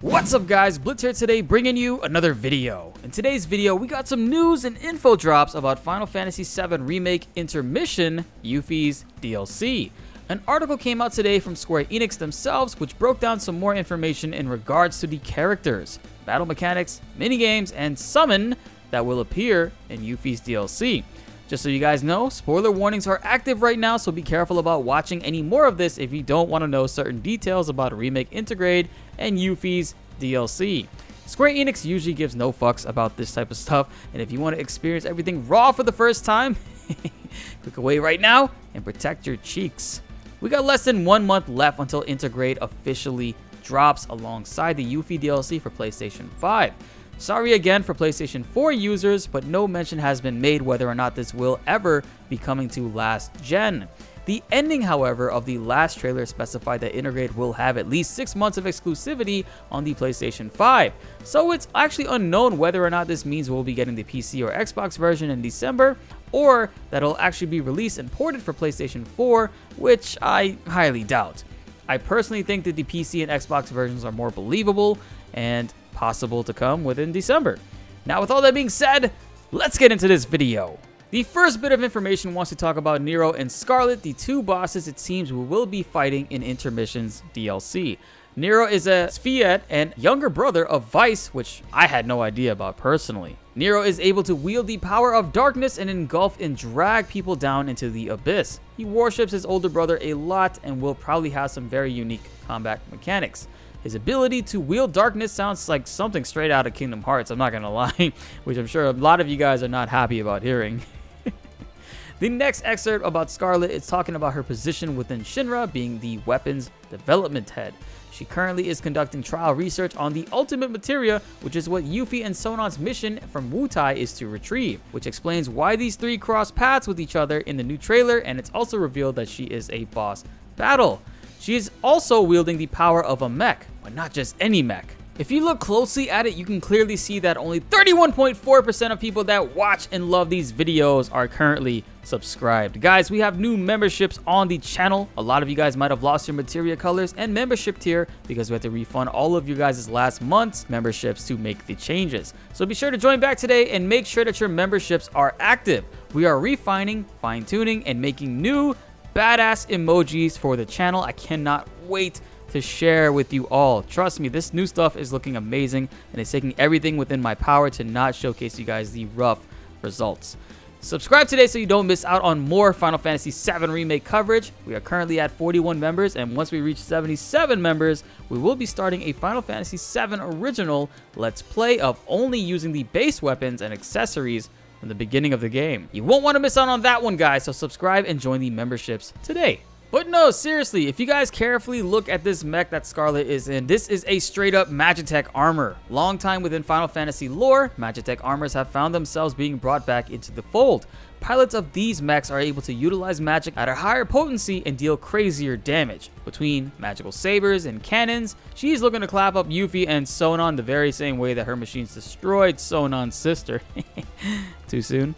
What's up guys, BltzZ here today bringing you another video. In today's video we got some news and info drops about Final Fantasy VII Remake Intermission Yuffie's DLC. An article came out today from Square Enix themselves which broke down some more information in regards to the characters, battle mechanics, minigames, and summon that will appear in Yuffie's DLC. Just so you guys know, spoiler warnings are active right now, so be careful about watching any more of this if you don't want to know certain details about Remake Intergrade and Yuffie's DLC. Square Enix usually gives no fucks about this type of stuff, and if you want to experience everything raw for the first time, click away right now and protect your cheeks. We got less than 1 month left until Intergrade officially drops alongside the Yuffie DLC for PlayStation 5. Sorry again for PlayStation 4 users, but no mention has been made whether or not this will ever be coming to last gen. The ending, however, of the last trailer specified that Intergrade will have at least 6 months of exclusivity on the PlayStation 5. So it's actually unknown whether or not this means we'll be getting the PC or Xbox version in December, or that it'll actually be released and ported for PlayStation 4, which I highly doubt. I personally think that the PC and Xbox versions are more believable and possible to come within December. Now with all that being said, let's get into this video. The first bit of information wants to talk about Nero and Scarlet, the two bosses it seems we will be fighting in Intermission's DLC. Nero is a Sviet and younger brother of Vice, which I had no idea about personally. Nero is able to wield the power of darkness and engulf and drag people down into the abyss. He worships his older brother a lot and will probably have some very unique combat mechanics. His ability to wield darkness sounds like something straight out of Kingdom Hearts, I'm not gonna lie, which I'm sure a lot of you guys are not happy about hearing. The next excerpt about Scarlet is talking about her position within Shinra, being the weapons development head. She currently is conducting trial research on the ultimate materia, which is what Yuffie and Sonon's mission from Wutai is to retrieve, which explains why these three cross paths with each other in the new trailer, and it's also revealed that she is a boss battle. She is also wielding the power of a mech, but not just any mech. If you look closely at it, you can clearly see that only 31.4% of people that watch and love these videos are currently subscribed. Guys, we have new memberships on the channel. A lot of you guys might have lost your materia colors and membership tier because we had to refund all of you guys' last month's memberships to make the changes. So be sure to join back today and make sure that your memberships are active. We are refining, fine-tuning, and making new badass emojis for the channel. I cannot wait to share with you all. Trust me, this new stuff is looking amazing, and it's taking everything within my power to not showcase you guys the rough results. Subscribe today so you don't miss out on more Final Fantasy VII Remake coverage. We are currently at 41 members, and once we reach 77 members, we will be starting a Final Fantasy VII Original Let's Play of only using the base weapons and accessories from the beginning of the game. You won't want to miss out on that one, guys, so subscribe and join the memberships today. But no, seriously, if you guys carefully look at this mech that Scarlet is in, this is a straight up Magitech armor. Long time within Final Fantasy lore, Magitech armors have found themselves being brought back into the fold. Pilots of these mechs are able to utilize magic at a higher potency and deal crazier damage. Between magical sabers and cannons, she's looking to clap up Yuffie and Sonon the very same way that her machines destroyed Sonon's sister. Too soon?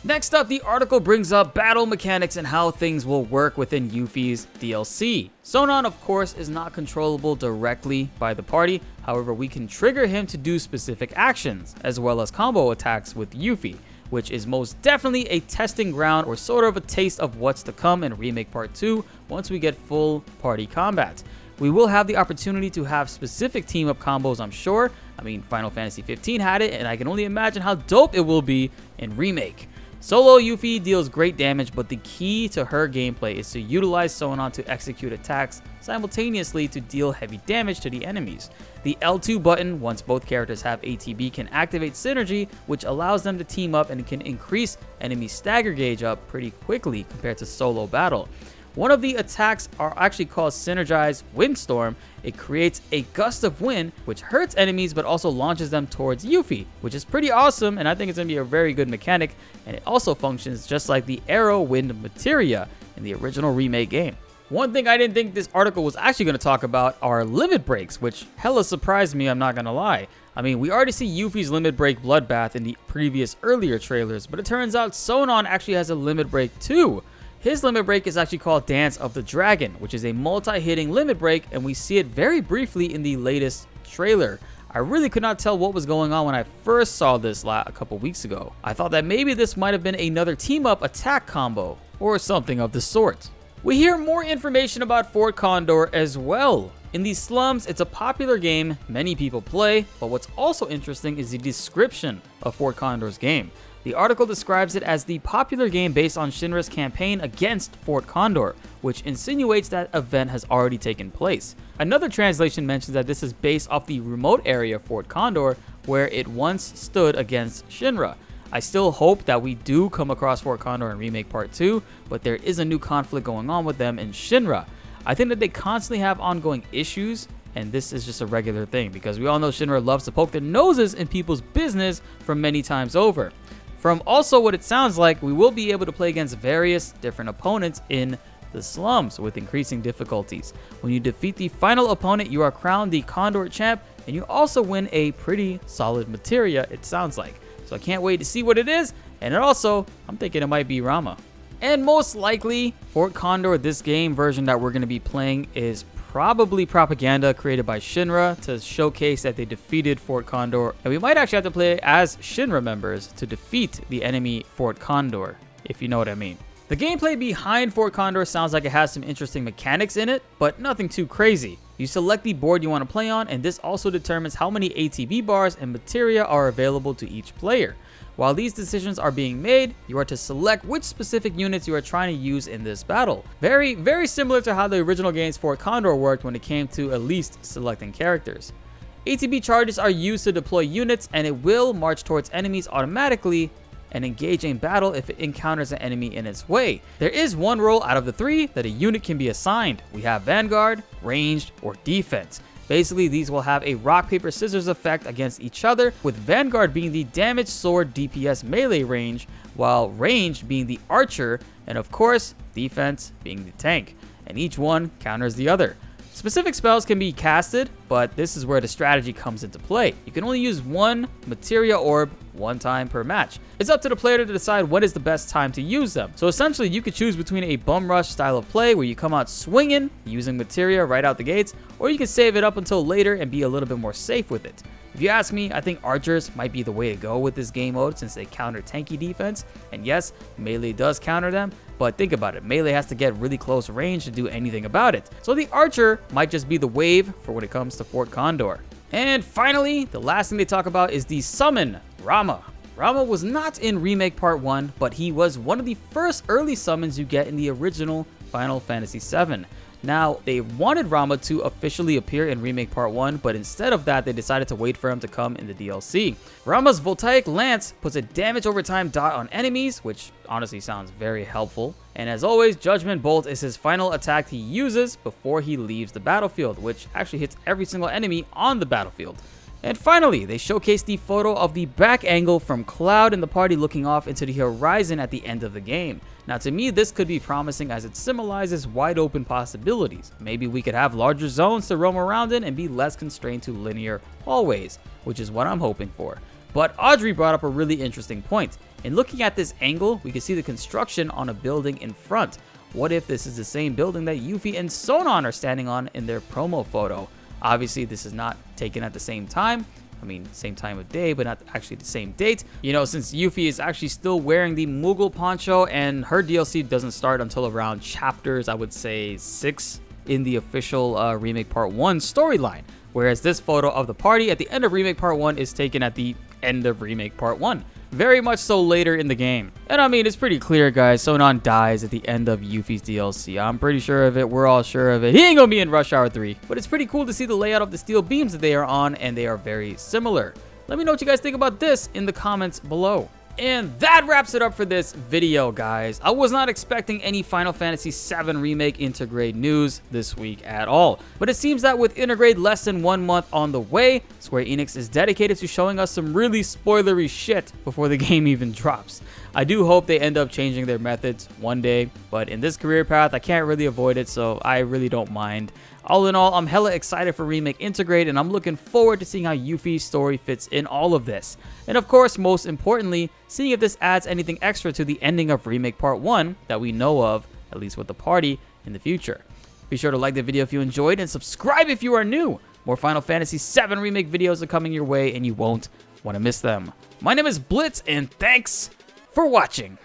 Next up, the article brings up battle mechanics and how things will work within Yuffie's DLC. Sonon, of course, is not controllable directly by the party. However, we can trigger him to do specific actions, as well as combo attacks with Yuffie, which is most definitely a testing ground or sort of a taste of what's to come in Remake Part 2 once we get full party combat. We will have the opportunity to have specific team-up combos, I'm sure. I mean, Final Fantasy 15 had it, and I can only imagine how dope it will be in Remake. Solo Yuffie deals great damage, but the key to her gameplay is to utilize Sonon to execute attacks simultaneously to deal heavy damage to the enemies. The L2 button, once both characters have ATB, can activate synergy, which allows them to team up and can increase enemy stagger gauge up pretty quickly compared to solo battle. One of the attacks are actually called Synergized Windstorm. It creates a gust of wind, which hurts enemies but also launches them towards Yuffie, which is pretty awesome, and I think it's going to be a very good mechanic, and it also functions just like the Arrow Wind Materia in the original remake game. One thing I didn't think this article was actually going to talk about are limit breaks, which hella surprised me, I'm not going to lie. I mean, we already see Yuffie's limit break Bloodbath in the previous earlier trailers, but it turns out Sonon actually has a limit break too. His limit break is actually called Dance of the Dragon, which is a multi-hitting limit break, and we see it very briefly in the latest trailer. I really could not tell what was going on when I first saw this a couple weeks ago. I thought that maybe this might have been another team-up attack combo, or something of the sort. We hear more information about Fort Condor as well. In these slums, it's a popular game many people play, but what's also interesting is the description of Fort Condor's game. The article describes it as the popular game based on Shinra's campaign against Fort Condor, which insinuates that event has already taken place. Another translation mentions that this is based off the remote area of Fort Condor, where it once stood against Shinra. I still hope that we do come across Fort Condor in Remake Part 2, but there is a new conflict going on with them in Shinra. I think that they constantly have ongoing issues, and this is just a regular thing, because we all know Shinra loves to poke their noses in people's business from many times over. From also what it sounds like, we will be able to play against various different opponents in the slums with increasing difficulties. When you defeat the final opponent, you are crowned the Condor champ, and you also win a pretty solid materia, it sounds like. So I can't wait to see what it is, and I'm thinking it might be Ramuh. And most likely, Fort Condor, this game version that we're going to be playing, is probably propaganda created by Shinra to showcase that they defeated Fort Condor, and we might actually have to play as Shinra members to defeat the enemy Fort Condor, if you know what I mean. The gameplay behind Fort Condor sounds like it has some interesting mechanics in it, but nothing too crazy. You select the board you want to play on, and this also determines how many ATB bars and materia are available to each player. While these decisions are being made, you are to select which specific units you are trying to use in this battle. Very, very similar to how the original game's Fort Condor worked when it came to at least selecting characters. ATB charges are used to deploy units, and it will march towards enemies automatically and engage in battle if it encounters an enemy in its way. There is one role out of the three that a unit can be assigned. We have Vanguard, Ranged, or Defense. Basically, these will have a rock, paper, scissors effect against each other, with Vanguard being the damage, sword, DPS, melee range, while Ranged being the archer, and of course, Defense being the tank, and each one counters the other. Specific spells can be casted, but this is where the strategy comes into play. You can only use one materia orb one time per match. It's up to the player to decide when is the best time to use them. So essentially, you could choose between a bum rush style of play where you come out swinging using materia right out the gates, or you can save it up until later and be a little bit more safe with it. If you ask me, I think archers might be the way to go with this game mode since they counter tanky defense, and yes, melee does counter them, but think about it, melee has to get really close range to do anything about it. So the archer might just be the wave for when it comes to Fort Condor. And finally, the last thing they talk about is the summon, Ramuh. Ramuh was not in Remake Part 1, but he was one of the first early summons you get in the original Final Fantasy VII. Now, they wanted Ramuh to officially appear in Remake Part 1, but instead of that, they decided to wait for him to come in the DLC. Ramuh's Voltaic Lance puts a damage over time dot on enemies, which honestly sounds very helpful. And as always, Judgment Bolt is his final attack he uses before he leaves the battlefield, which actually hits every single enemy on the battlefield. And finally, they showcased the photo of the back angle from Cloud and the party looking off into the horizon at the end of the game. Now to me, this could be promising as it symbolizes wide open possibilities. Maybe we could have larger zones to roam around in and be less constrained to linear hallways, which is what I'm hoping for. But Audrey brought up a really interesting point. In looking at this angle, we can see the construction on a building in front. What if this is the same building that Yuffie and Sonon are standing on in their promo photo? Obviously, this is not taken at the same time. I mean, same time of day, but not actually the same date. You know, since Yuffie is actually still wearing the Moogle poncho and her DLC doesn't start until around chapters, I would say 6 in the official Remake Part 1 storyline. Whereas this photo of the party at the end of Remake Part 1 is taken at the end of Remake Part 1. Very much so later in the game. And I mean, it's pretty clear, guys. Sonon dies at the end of Yuffie's DLC. I'm pretty sure of it. We're all sure of it. He ain't gonna be in Rush Hour 3. But it's pretty cool to see the layout of the steel beams that they are on, and they are very similar. Let me know what you guys think about this in the comments below. And that wraps it up for this video, guys. I was not expecting any Final Fantasy VII Remake Intergrade news this week at all. But it seems that with Intergrade less than 1 month on the way, Square Enix is dedicated to showing us some really spoilery shit before the game even drops. I do hope they end up changing their methods one day, but in this career path, I can't really avoid it, so I really don't mind. All in all, I'm hella excited for Remake Intergrade, and I'm looking forward to seeing how Yuffie's story fits in all of this. And of course, most importantly, seeing if this adds anything extra to the ending of Remake Part 1 that we know of, at least with the party, in the future. Be sure to like the video if you enjoyed, and subscribe if you are new. More Final Fantasy VII Remake videos are coming your way, and you won't want to miss them. My name is BltzZ, and thanks for watching.